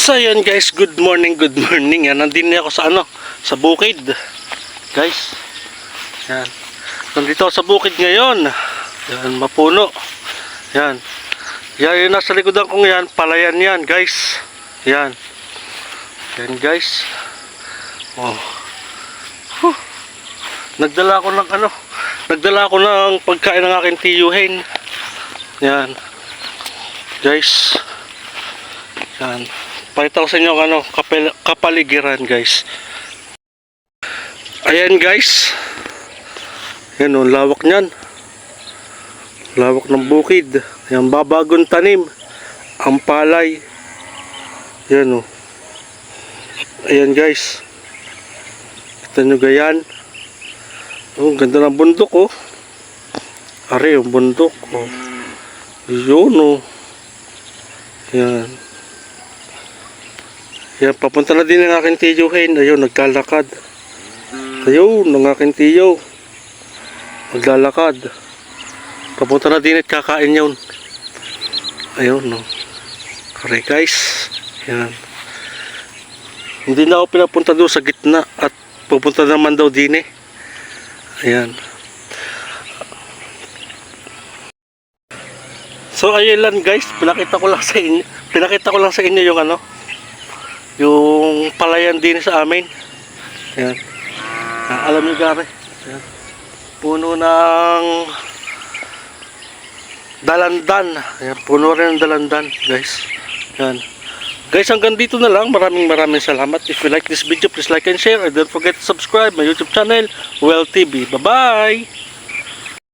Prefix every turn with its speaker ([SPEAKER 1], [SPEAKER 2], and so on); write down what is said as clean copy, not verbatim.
[SPEAKER 1] So yan guys, good morning, good morning. Yan, nandito ako sa sa bukid. Guys. Yan. Nandito ako sa bukid ngayon. Yan, mapuno. Yan. Yan, yung nasa likodan kong yan, palayan yan, guys. Yan. Yan, guys. Oh. Huh. Nagdala ako ng nagdala ako ng pagkain ng aking tiyuhin. Yan. Guys. Yan. Pakita ko sa inyo ang kapaligiran, guys. Ayan, guys. Yan, lawak niyan. Lawak ng bukid. Yan, babagong tanim. Ang palay. Yan, Ayan, guys. Kita nyo gayan. Ganda ng bundok, Are, yung bundok, Yun, Yan. Yan, papunta na din ang aking tiyuhin. Ayun, naglalakad. Ayun, ang aking tiyo. Naglalakad. Papunta na din at kakain yun. Ayun, Kare, guys. Yan. Hindi na ako pinapunta doon sa gitna. At pupunta naman daw din Ayan. So, ayun lang, guys. Pinakita ko lang sa inyo yung yung palayan din sa amin. Ayan. Alam niyo, gare. Ayan. Puno ng dalandan. Ayan. Puno rin ng dalandan, guys. Ayan. Guys, hanggang dito na lang. Maraming salamat. If you like this video, please like and share. And don't forget to subscribe my YouTube channel, Well TV. Bye-bye!